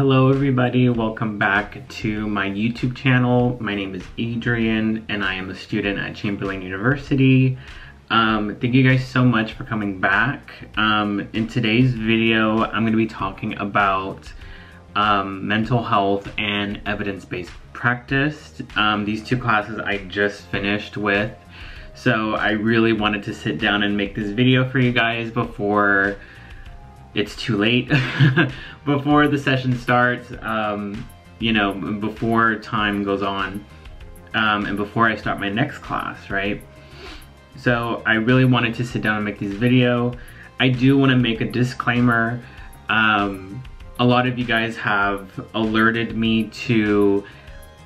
Hello everybody, welcome back to my YouTube channel. My name is Adrian and I am a student at Chamberlain University. Thank you guys so much for coming back. In today's video, I'm going to be talking about mental health and evidence-based practice. These two classes I just finished with. So I really wanted to sit down and make this video for you guys before it's too late, before the session starts, you know, before time goes on, and before I start my next class, right? So I really wanted to sit down and make this video. I do want to make a disclaimer. A lot of you guys have alerted me to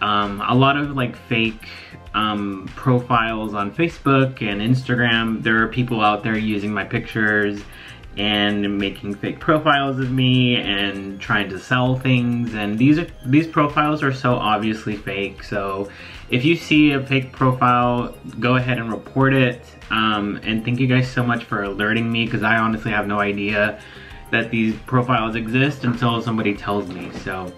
a lot of like fake profiles on Facebook and Instagram. There are people out there using my pictures and making fake profiles of me and trying to sell things, and these profiles are so obviously fake. So if you see a fake profile, go ahead and report it. And thank you guys so much for alerting me, because I honestly have no idea that these profiles exist until somebody tells me. So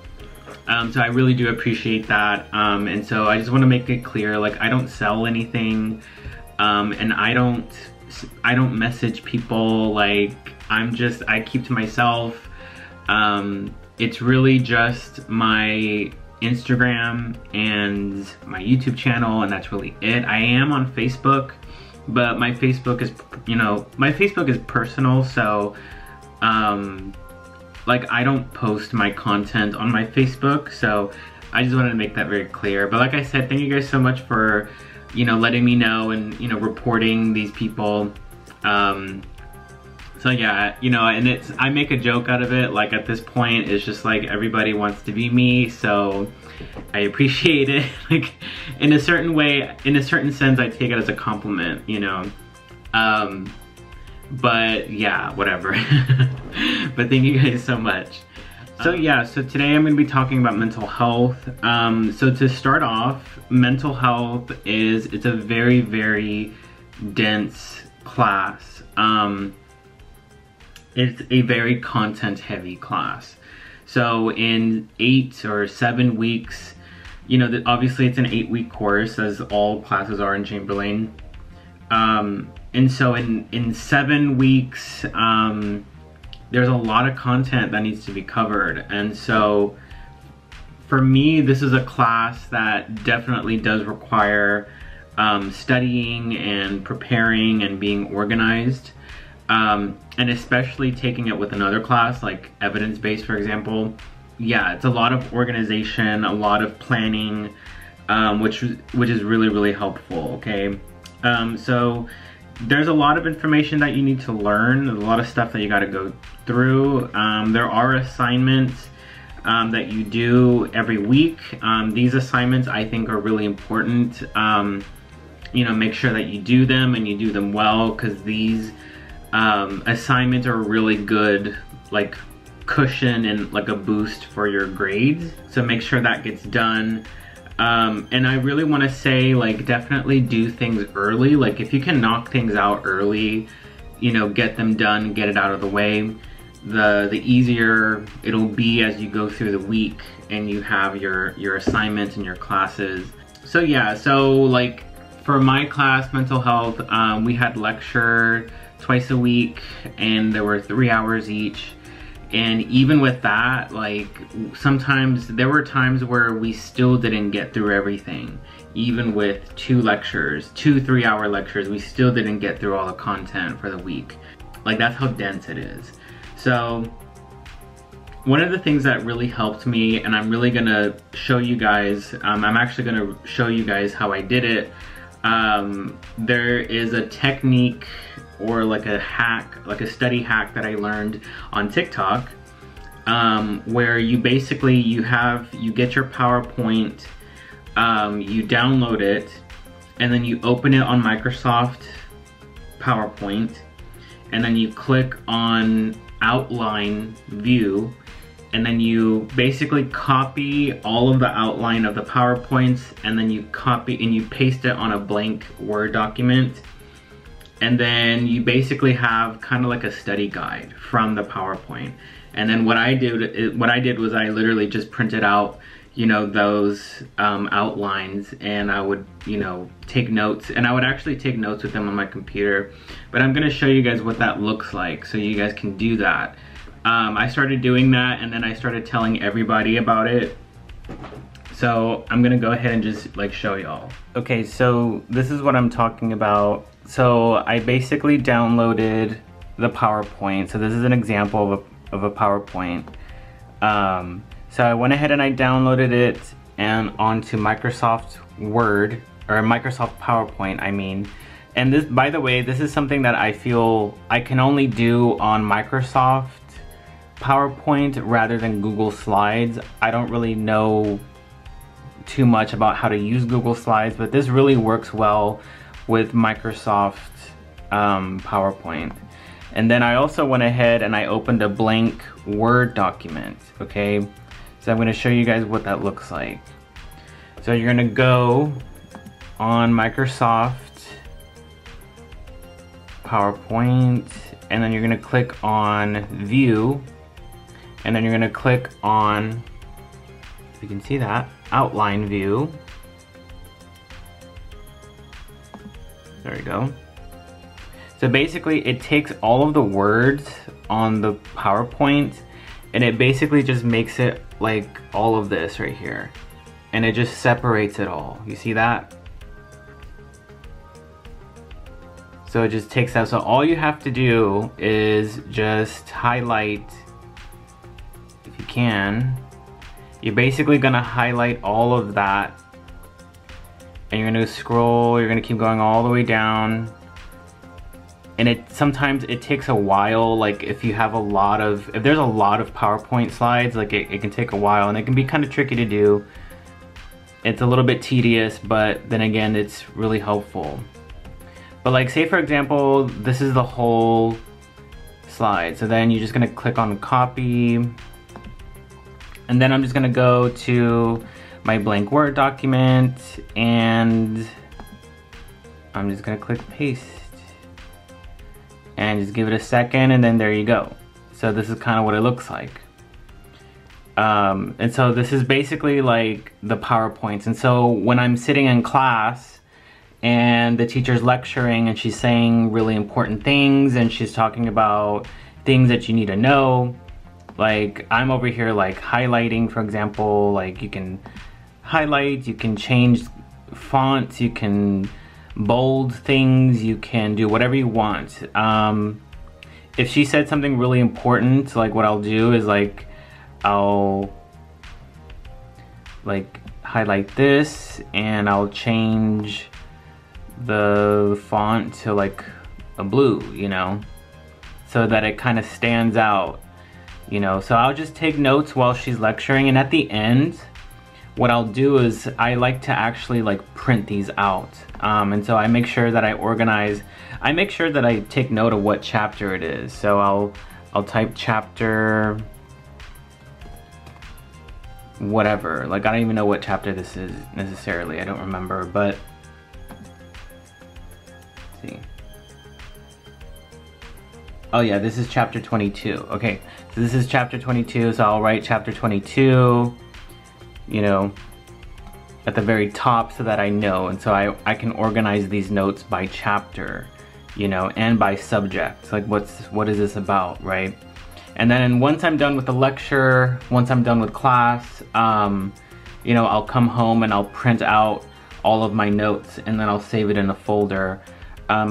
so I really do appreciate that. And so I just want to make it clear, like, I don't sell anything, and I don't message people. Like, I keep to myself. It's really just my Instagram and my YouTube channel, and that's really it. I am on Facebook, but my Facebook is, you know, my Facebook is personal, so like, I don't post my content on my Facebook, so I just wanted to make that very clear. But like I said, thank you guys so much for, you know, letting me know and, you know, reporting these people. So yeah, you know, and I make a joke out of it. Like, at this point, it's just like everybody wants to be me, so I appreciate it. Like, in a certain way, in a certain sense, I take it as a compliment, you know. But yeah, whatever. But thank you guys so much. So yeah, so today I'm going to be talking about mental health. So to start off, mental health it's a very, very dense class. It's a very content heavy class. So in 8 or 7 weeks, you know, obviously it's an 8-week course, as all classes are in Chamberlain. And so in 7 weeks, there's a lot of content that needs to be covered. And so for me, this is a class that definitely does require studying and preparing and being organized. And especially taking it with another class like evidence-based, for example. Yeah, it's a lot of organization, a lot of planning, which is really, really helpful, okay? So there's a lot of information that you need to learn. There's a lot of stuff that you gotta go through. There are assignments that you do every week. These assignments, I think, are really important. You know, make sure that you do them and you do them well, because these assignments are a really good, like, cushion and like a boost for your grades. So make sure that gets done. And I really want to say, like, definitely do things early. Like, if you can knock things out early, you know, get them done, get it out of the way, the easier it'll be as you go through the week and you have your assignments and your classes. So yeah, so like for my class, mental health, we had lecture twice a week, and there were 3 hours each. And even with that, like, sometimes there were times where we still didn't get through everything. Even with 2 lectures, 2 3-hour lectures, we still didn't get through all the content for the week. Like, that's how dense it is. So one of the things that really helped me, and I'm really gonna show you guys, I'm actually gonna show you guys how I did it. There is a technique, or like a hack, like a study hack that I learned on TikTok, where you basically, you get your PowerPoint, you download it, and then you open it on Microsoft PowerPoint, and then you click on outline view, and then you basically copy all of the outline of the PowerPoints, and then you copy and you paste it on a blank Word document. And then you basically have kind of like a study guide from the PowerPoint. And then what I did was I literally just printed out, you know, those outlines, and I would, you know, take notes, and I would actually take notes with them on my computer. But I'm gonna show you guys what that looks like so you guys can do that. I started doing that, and then I started telling everybody about it. So I'm gonna go ahead and just like show y'all. Okay, so this is what I'm talking about. So I basically downloaded the PowerPoint. So this is an example of a PowerPoint. So I went ahead and I downloaded it and onto Microsoft Word, or Microsoft PowerPoint, I mean. And this, by the way, this is something that I feel I can only do on Microsoft PowerPoint rather than Google Slides. I don't really know too much about how to use Google Slides, but this really works well with Microsoft PowerPoint. And then I also went ahead and I opened a blank Word document, okay? So I'm gonna show you guys what that looks like. So you're gonna go on Microsoft PowerPoint, and then you're gonna click on View, and then you're gonna click on, if you can see that, Outline View. There we go. So basically it takes all of the words on the PowerPoint and it basically just makes it like all of this right here. And it just separates it all. You see that? So it just takes out. So all you have to do is just highlight, if you can. You're basically gonna highlight all of that. And you're gonna scroll, you're gonna keep going all the way down. And sometimes it takes a while, like if you have if there's a lot of PowerPoint slides, like it can take a while and it can be kind of tricky to do. It's a little bit tedious, but then again, it's really helpful. But like say for example, this is the whole slide. So then you're just gonna click on copy. And then I'm just gonna go to my blank Word document and I'm just gonna click paste. And just give it a second and then there you go. So this is kind of what it looks like. And so this is basically like the PowerPoints. And so when I'm sitting in class and the teacher's lecturing and she's saying really important things and she's talking about things that you need to know, like I'm over here like highlighting, for example, like you can highlight, you can change fonts, you can bold things, you can do whatever you want. If she said something really important, like what I'll do is like I'll like highlight this and I'll change the font to like a blue, you know, so that it kind of stands out, you know. So I'll just take notes while she's lecturing, and at the end what I'll do is I like to actually like print these out. And so I make sure that I organize, I make sure that I take note of what chapter it is. So I'll type chapter whatever. Like I don't even know what chapter this is necessarily. I don't remember, but let's see. Oh yeah, this is chapter 22. Okay, so this is chapter 22, so I'll write chapter 22, you know, at the very top so that I know. And so I can organize these notes by chapter, you know, and by subject. Like what is this about, right? And then once I'm done with the lecture, once I'm done with class, you know, I'll come home and I'll print out all of my notes and then I'll save it in a folder.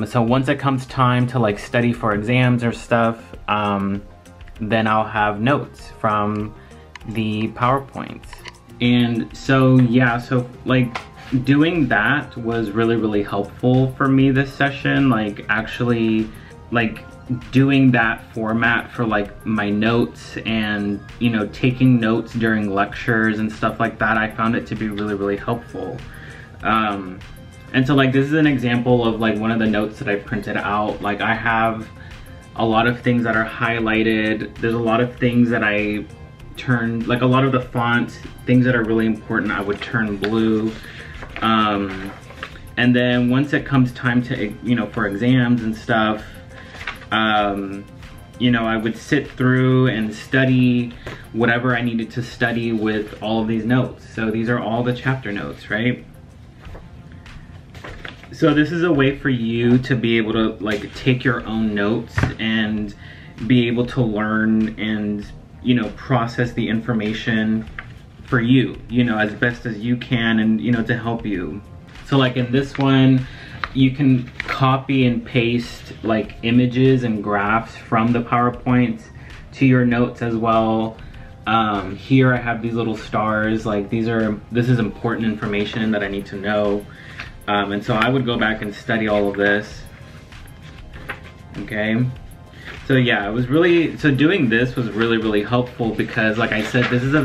So once it comes time to like study for exams or stuff, then I'll have notes from the PowerPoints. And so yeah, so like doing that was really, really helpful for me this session. Like actually like doing that format for like my notes and, you know, taking notes during lectures and stuff like that, I found it to be really, really helpful. And so like this is an example of like one of the notes that I printed out. Like I have a lot of things that are highlighted. There's a lot of things that I turned, like a lot of the font, things that are really important, I would turn blue. And then once it comes time to, you know, for exams and stuff, you know, I would sit through and study whatever I needed to study with all of these notes. So these are all the chapter notes, right? So this is a way for you to be able to like take your own notes and be able to learn and, you know, process the information for you, you know, as best as you can, and, you know, to help you. So like in this one, you can copy and paste like images and graphs from the PowerPoint to your notes as well. Here I have these little stars, like this is important information that I need to know. And so I would go back and study all of this. Okay. So yeah, so doing this was really helpful because, like I said, this is a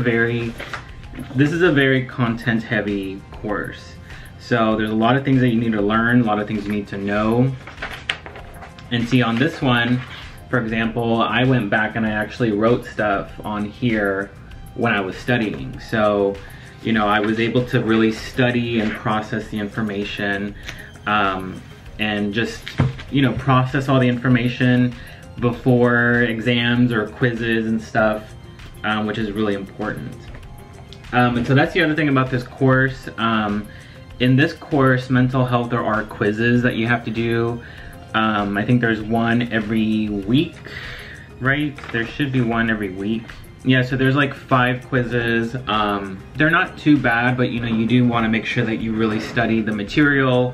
very content heavy course. So there's a lot of things that you need to learn, a lot of things you need to know. And see, on this one, for example, I went back and I actually wrote stuff on here when I was studying. So, you know, I was able to really study and process the information, and just, you know, process all the information before exams or quizzes and stuff, which is really important. And so that's the other thing about this course. In this course, mental health, there are quizzes that you have to do. I think there's one every week, right? There should be one every week. Yeah, so there's like 5 quizzes. They're not too bad, but you know, you do want to make sure that you really study the material.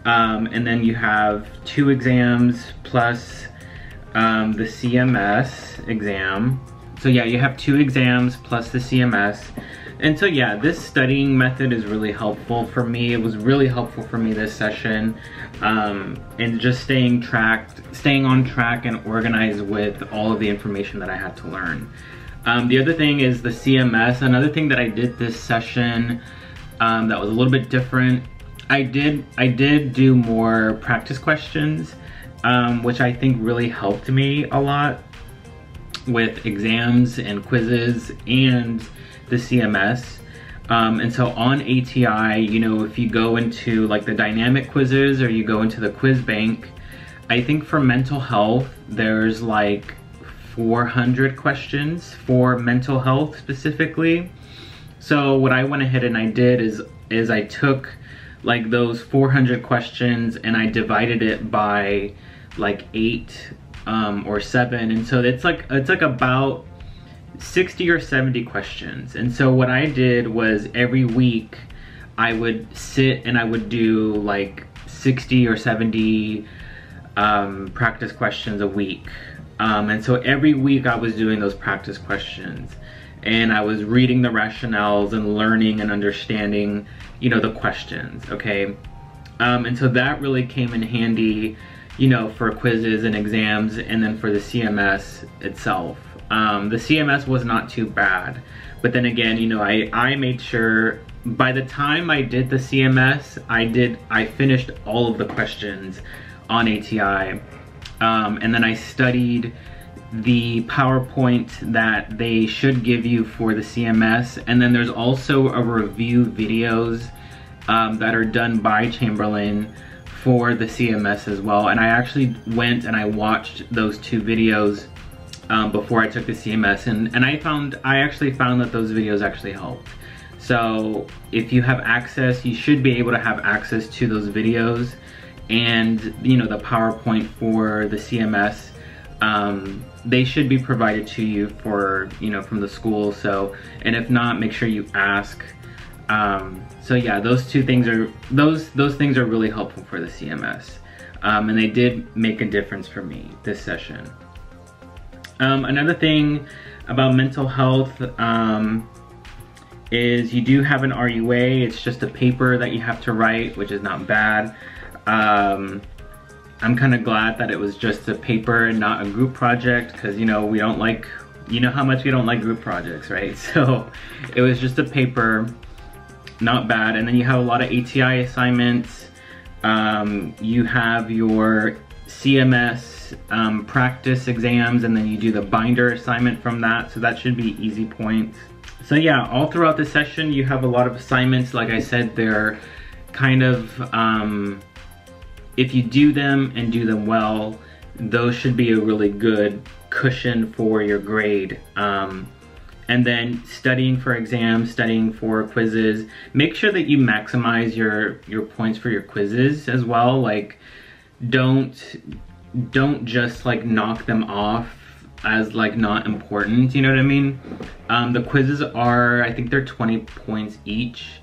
And then you have 2 exams plus the CMS exam. So yeah, you have 2 exams plus the CMS. And so yeah, this studying method is really helpful for me. It was really helpful for me this session. And just staying on track and organized with all of the information that I had to learn. The other thing is the CMS. Another thing that I did this session that was a little bit different. I did do more practice questions, which I think really helped me a lot with exams and quizzes and the CMS. And so on ATI, you know, if you go into like the dynamic quizzes or you go into the quiz bank, I think for mental health, there's like 400 questions for mental health specifically. So what I went ahead and I did is I took like those 400 questions and I divided it by like 8 or 7. And so it's like about 60 or 70 questions. And so what I did was every week I would sit and I would do like 60 or 70 practice questions a week. And so every week I was doing those practice questions and I was reading the rationales and learning and understanding, you know, the questions, okay? And so that really came in handy, you know, for quizzes and exams, and then for the CMS itself. The CMS was not too bad, but then again, you know, I made sure by the time I did the CMS, I finished all of the questions on ATI, and then I studied the PowerPoint that they should give you for the CMS, and then there's also a review videos that are done by Chamberlain for the CMS as well, and I actually went and I watched those 2 videos before I took the CMS, and I actually found that those videos actually helped. So if you have access, you should be able to have access to those videos and, you know, the PowerPoint for the CMS. They should be provided to you for, you know, from the school. So, and if not, make sure you ask. So yeah, those 2 things are, those things are really helpful for the CMS. And they did make a difference for me this session. Another thing about mental health is you do have an RUA. It's just a paper that you have to write, which is not bad. I'm kind of glad that it was just a paper and not a group project, because, you know, we don't like, you know how much we don't like group projects, right? So it was just a paper, not bad. And then you have a lot of ATI assignments. You have your CMS practice exams, and then you do the binder assignment from that, so that should be easy points. So yeah, all throughout the session you have a lot of assignments. Like I said, they're kind of if you do them and do them well, those should be a really good cushion for your grade. And then studying for exams, studying for quizzes, make sure that you maximize your points for your quizzes as well. Like, don't just like knock them off as like not important, you know what I mean? The quizzes are, I think they're 20 points each,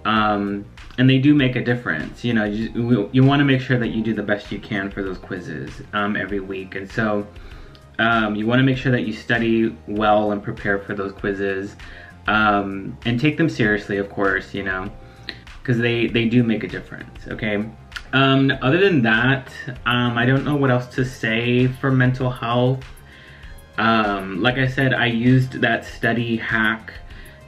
and they do make a difference. You know, you want to make sure that you do the best you can for those quizzes every week, and so you want to make sure that you study well and prepare for those quizzes, and take them seriously, of course, you know, because they do make a difference, okay? Other than that, I don't know what else to say for mental health. Like I said, I used that study hack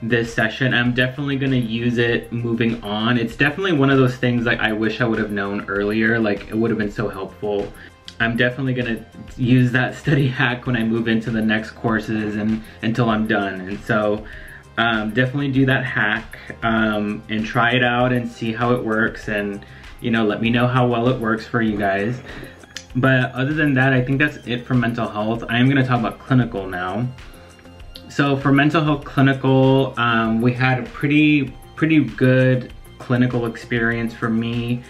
this session. I'm definitely gonna use it moving on. It's definitely one of those things like I wish I would have known earlier, like it would have been so helpful. I'm definitely gonna use that study hack when I move into the next courses and until I'm done. And so definitely do that hack and try it out and see how it works, and you know, let me know how well it works for you guys. But other than that, I think that's it for mental health. I am gonna talk about clinical now. So for mental health clinical, we had a pretty good clinical experience for me.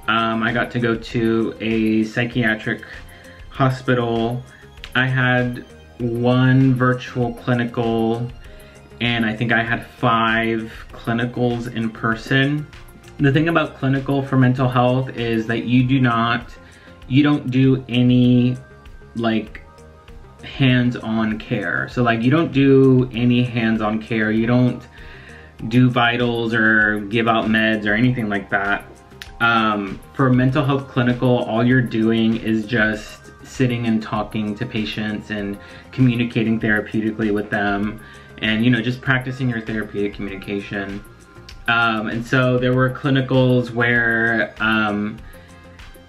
I got to go to a psychiatric hospital. I had one virtual clinical, and I think I had 5 clinicals in person. The thing about clinical for mental health is that you don't do any like hands-on care. So like you don't do any hands-on care. You don't do vitals or give out meds or anything like that. For mental health clinical, all you're doing is just sitting and talking to patients and communicating therapeutically with them, and you know, just practicing your therapeutic communication. And so there were clinicals where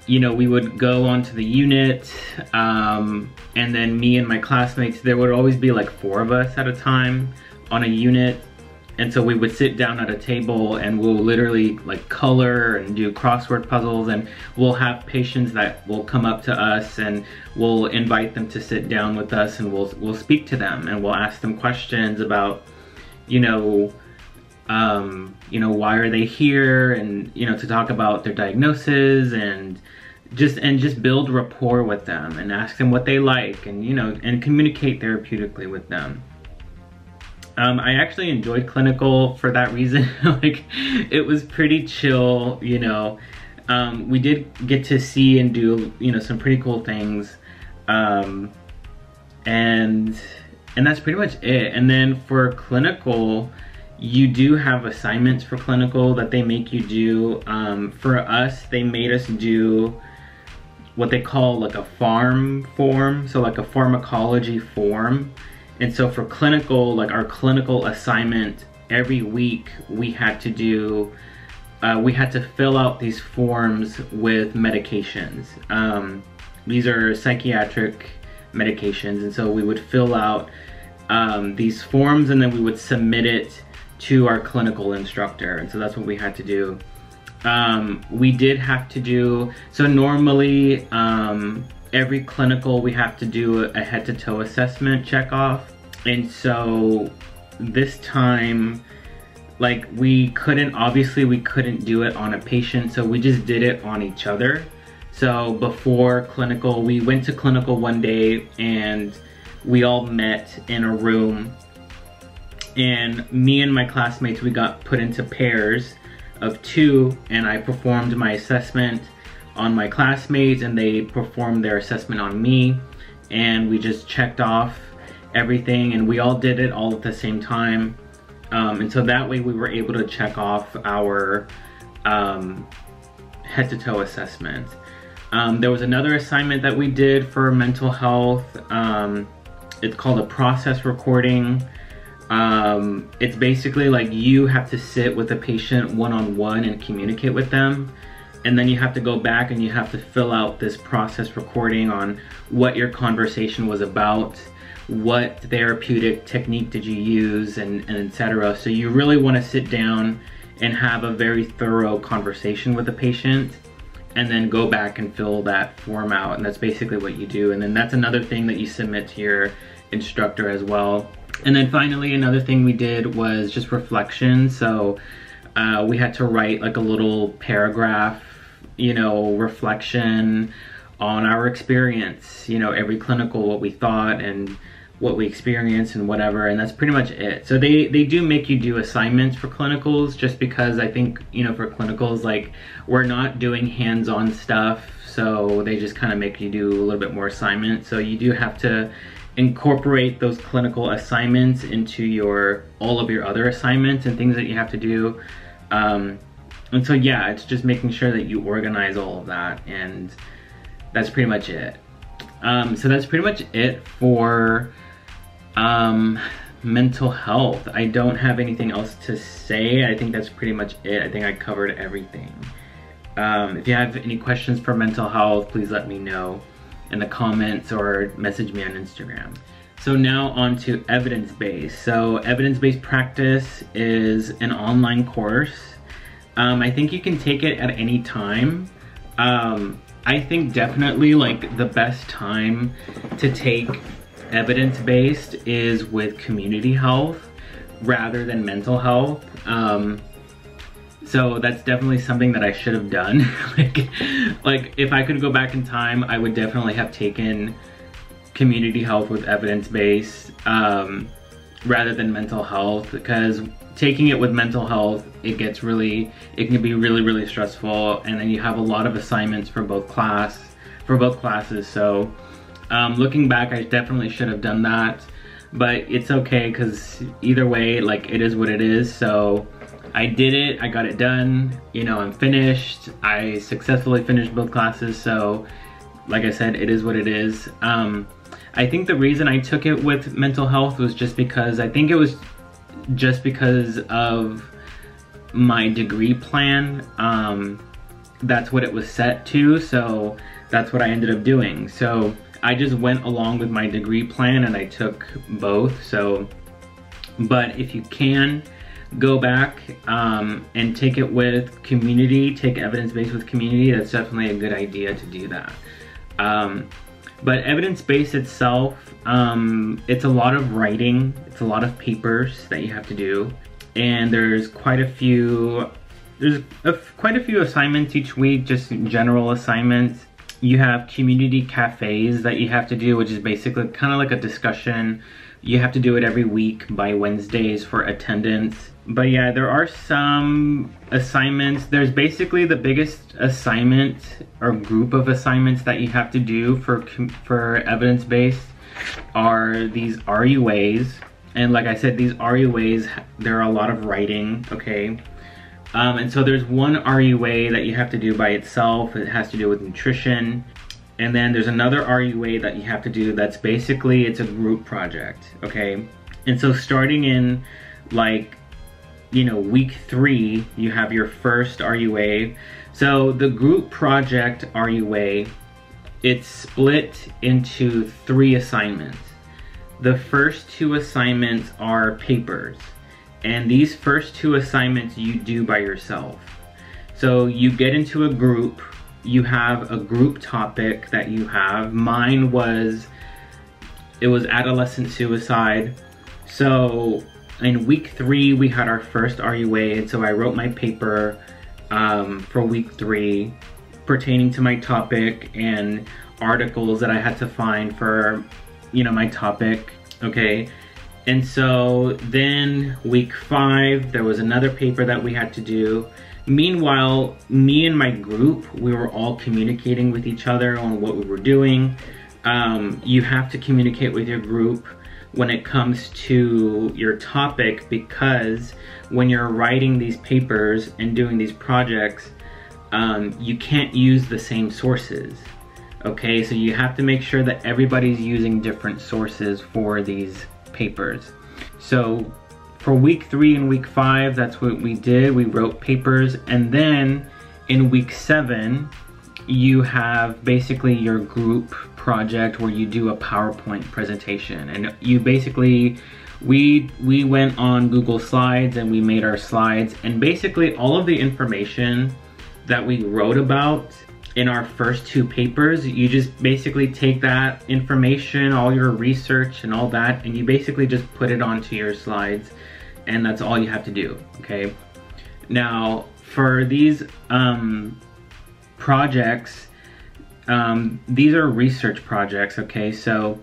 you know, we would go onto the unit, and then me and my classmates, there would always be like 4 of us at a time on a unit. And so we would sit down at a table and we'll literally like color and do crossword puzzles, and we'll have patients that will come up to us and we'll invite them to sit down with us, and we'll speak to them and we'll ask them questions about, you know, why are they here, and you know, to talk about their diagnosis and just build rapport with them and ask them what they like, and you know, and communicate therapeutically with them. I actually enjoyed clinical for that reason. Like, it was pretty chill, you know. We did get to see and do, you know, some pretty cool things, and that's pretty much it. And then for clinical, you do have assignments for clinical that they make you do. For us, they made us do what they call like a pharm form, so like a pharmacology form. And so for clinical, like our clinical assignment, every week we had to do, we had to fill out these forms with medications. These are psychiatric medications, and so we would fill out these forms, and then we would submit it to our clinical instructor. And so that's what we had to do. We did have to do, so normally every clinical we have to do a head-to-toe assessment check off. And so this time, like, obviously we couldn't do it on a patient, so we just did it on each other. So before clinical, we went to clinical one day and we all met in a room, and me and my classmates, we got put into pairs of 2, and I performed my assessment on my classmates and they performed their assessment on me, and we just checked off everything, and we all did it all at the same time. And so that way we were able to check off our head-to-toe assessment. There was another assignment that we did for mental health. It's called a process recording. It's basically like you have to sit with a patient one-on-one and communicate with them. And then you have to go back and you have to fill out this process recording on what your conversation was about, what therapeutic technique did you use, and etc. So you really want to sit down and have a very thorough conversation with the patient. and then go back and fill that form out, and that's basically what you do. And then that's another thing that you submit to your instructor as well. And then finally, another thing we did was just reflection. So we had to write like a little paragraph, you know, reflection on our experience, you know, every clinical, what we thought and what we experienced and whatever, and that's pretty much it. So they do make you do assignments for clinicals, just because I think, you know, for clinicals, like, we're not doing hands-on stuff, so they just kind of make you do a little bit more assignments. So you do have to incorporate those clinical assignments into all of your other assignments and things that you have to do. And so yeah, it's just making sure that you organize all of that, and that's pretty much it. So that's pretty much it for mental health. I don't have anything else to say. I think that's pretty much it. I think I covered everything. If you have any questions for mental health, please let me know in the comments or message me on Instagram. So now on to evidence-based. So evidence-based practice is an online course. I think you can take it at any time. I think definitely like the best time to take evidence-based is with community health rather than mental health. So that's definitely something that I should have done. like if I could go back in time, I would definitely have taken community health with evidence-based rather than mental health, because taking it with mental health, it can be really stressful, and then you have a lot of assignments for both classes. So looking back, I definitely should have done that, but it's okay, because either way, like, it is what it is. So I did it, I got it done, you know, I'm finished. I successfully finished both classes, so like I said, it is what it is. I think the reason I took it with mental health was just because of my degree plan. That's what it was set to, so that's what I ended up doing. So I just went along with my degree plan and I took both. So, but if you can, go back and take it with community, take evidence-based with community, that's definitely a good idea to do that. But evidence-based itself, it's a lot of writing, it's a lot of papers that you have to do, and there's quite a few assignments each week, just general assignments. You have community cafes that you have to do, which is basically kind of like a discussion. You have to do it every week by Wednesdays for attendance. But yeah, there are some assignments. There's basically the biggest assignment or group of assignments that you have to do for evidence-based are these RUAs. And like I said, these RUAs, there are a lot of writing, okay? And so there's one RUA that you have to do by itself. It has to do with nutrition. And then there's another RUA that you have to do that's basically, it's a group project, okay? And so starting in, like, you know, week 3, you have your first RUA. So the group project RUA, it's split into 3 assignments. The first 2 assignments are papers. And these first 2 assignments you do by yourself. So you get into a group, you have a group topic that you have. Mine was, it was adolescent suicide. So in week 3, we had our first RUA, and so I wrote my paper for week 3 pertaining to my topic and articles that I had to find for, you know, my topic, okay? And so then week 5, there was another paper that we had to do. Meanwhile, me and my group, we were all communicating with each other on what we were doing. You have to communicate with your group when it comes to your topic, because when you're writing these papers and doing these projects, you can't use the same sources. Okay, so you have to make sure that everybody's using different sources for these papers. So for week 3 and week 5, that's what we did. We wrote papers, and then in week 7, you have basically your group project where you do a PowerPoint presentation. And you basically, we went on Google Slides and we made our slides, and basically all of the information that we wrote about, in our first 2 papers, you just basically take that information, all your research and all that, and you basically just put it onto your slides, and that's all you have to do, okay? Now, for these projects, these are research projects, okay? So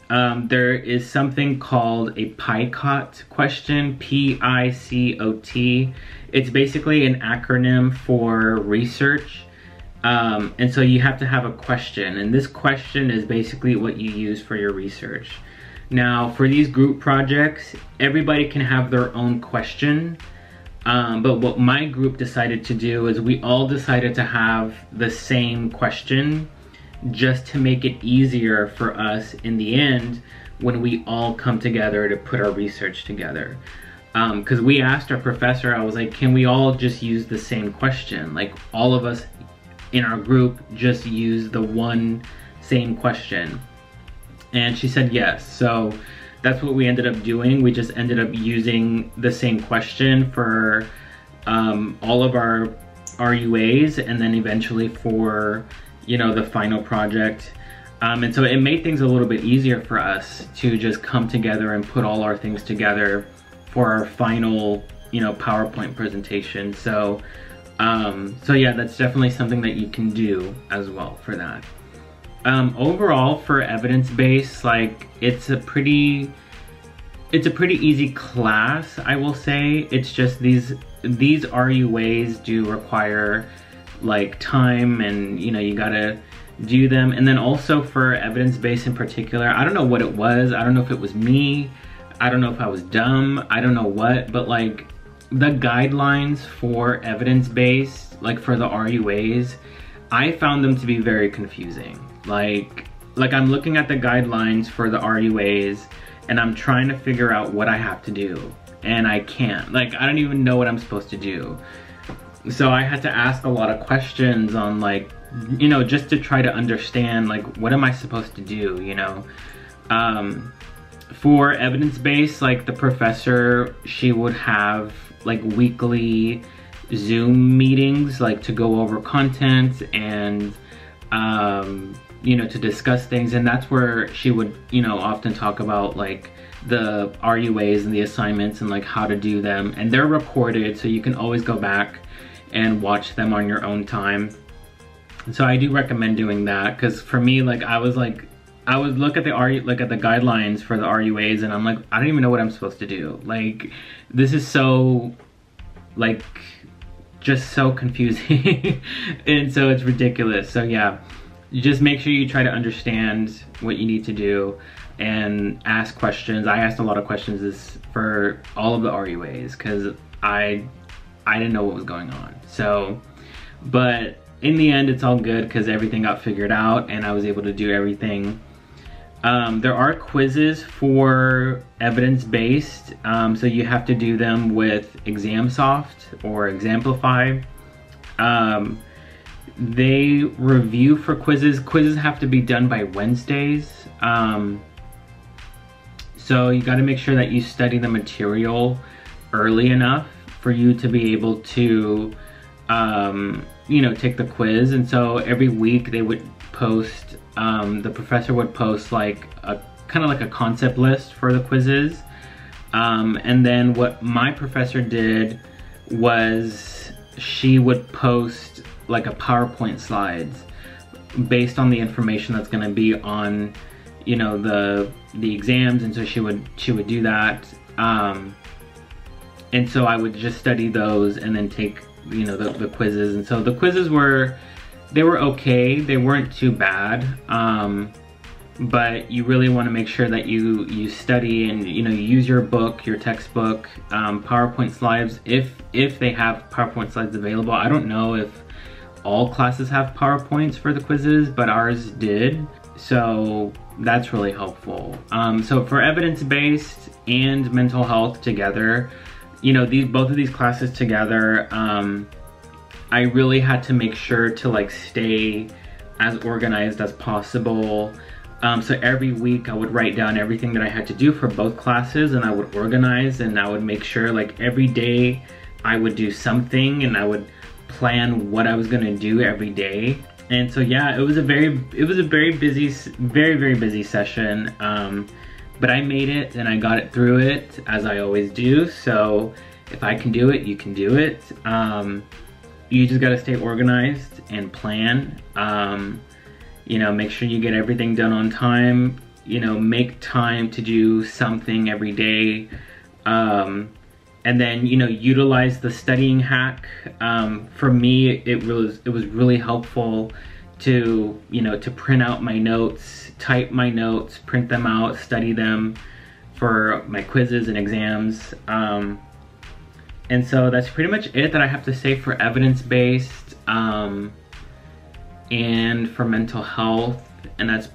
there is something called a PICOT question, P-I-C-O-T. It's basically an acronym for research. And so you have to have a question, and this question is basically what you use for your research. Now, for these group projects, everybody can have their own question, but what my group decided to do is we all decided to have the same question, just to make it easier for us in the end when we all come together to put our research together. Because we asked our professor, I was like, can we all just use the same question? Like, all of us in our group just use the one same question. And she said yes. So that's what we ended up doing. We just ended up using the same question for all of our RUAs, and then eventually for, you know, the final project. And so it made things a little bit easier for us to just come together and put all our things together for our final, you know, PowerPoint presentation. So so yeah, that's definitely something that you can do as well for that. Overall, for evidence-based, like, it's a pretty easy class, I will say. It's just these RUAs do require like time, and you know, you gotta do them. And then also for evidence-based in particular, I don't know what it was. I don't know if it was me. I don't know if I was dumb. I don't know what, but like, the guidelines for evidence-based, like for the RUAs, I found them to be very confusing. Like I'm looking at the guidelines for the RUAs, and I'm trying to figure out what I have to do, and I can't. Like, I don't even know what I'm supposed to do. So I had to ask a lot of questions on, like, you know, just to try to understand, like, what am I supposed to do, you know? For evidence-based, like, the professor, she would have like weekly Zoom meetings, like to go over content and you know, to discuss things, and that's where she would, you know, often talk about like the RUAs and the assignments and like how to do them, and they're recorded, so you can always go back and watch them on your own time. So I do recommend doing that, because for me, like, I would look at the guidelines for the RUAs, and I'm like, I don't even know what I'm supposed to do. Like, this is so, like, just so confusing. And so it's ridiculous. So yeah, you just make sure you try to understand what you need to do and ask questions. I asked a lot of questions for all of the RUAs, because I didn't know what was going on. So, but in the end, it's all good, because everything got figured out and I was able to do everything. There are quizzes for evidence-based, so you have to do them with ExamSoft or Exemplify. They review for quizzes. Quizzes have to be done by Wednesdays. So you gotta make sure that you study the material early enough for you to be able to, you know, take the quiz. And so every week they would post, the professor would post like a kind of like a concept list for the quizzes. And then what my professor did was she would post like a PowerPoint slides based on the information that's going to be on, you know, the exams. And so she would do that. And so I would just study those and then take, you know, the quizzes. And so the quizzes were okay. They weren't too bad. But you really want to make sure that you study and, you know, you use your book, your textbook, PowerPoint slides, if they have PowerPoint slides available. I don't know if all classes have PowerPoints for the quizzes, but ours did. So that's really helpful. So for evidence-based and mental health together, you know, both of these classes together, I really had to make sure to like stay as organized as possible. So every week I would write down everything that I had to do for both classes, and I would organize, and I would make sure like every day I would do something, and I would plan what I was gonna do every day. And so yeah, it was a very busy, very busy session. But I made it and I got it through it, as I always do. So if I can do it, you can do it. You just gotta stay organized and plan. You know, make sure you get everything done on time. You know, make time to do something every day. And then, you know, utilize the studying hack. For me, it was really helpful to, you know, to print out my notes, type my notes, print them out, study them for my quizzes and exams. And so that's pretty much it that I have to say for evidence-based and for mental health. And that's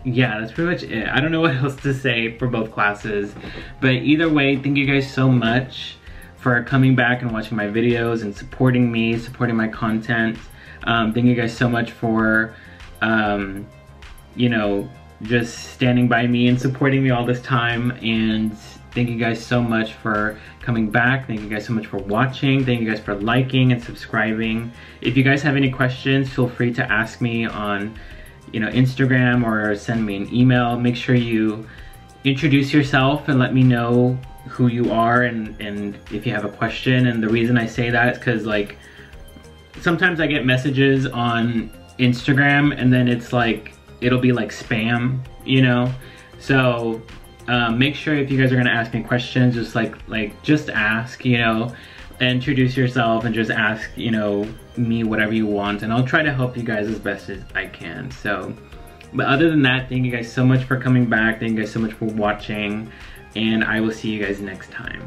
pretty much it. I don't know what else to say for both classes, but either way, thank you guys so much for coming back and watching my videos and supporting me, supporting my content. Thank you guys so much for, you know, just standing by me and supporting me all this time. And thank you guys so much for coming back. Thank you guys so much for watching. Thank you guys for liking and subscribing. If you guys have any questions, feel free to ask me on, you know, Instagram, or send me an email. Make sure you introduce yourself and let me know who you are and if you have a question. And the reason I say that is because, like, sometimes I get messages on Instagram and then it's like, it'll be like spam, you know? So make sure if you guys are gonna ask me questions, just ask, you know, introduce yourself and just ask, you know, me whatever you want, and I'll try to help you guys as best as I can. So, but other than that, thank you guys so much for coming back. Thank you guys so much for watching, and I will see you guys next time.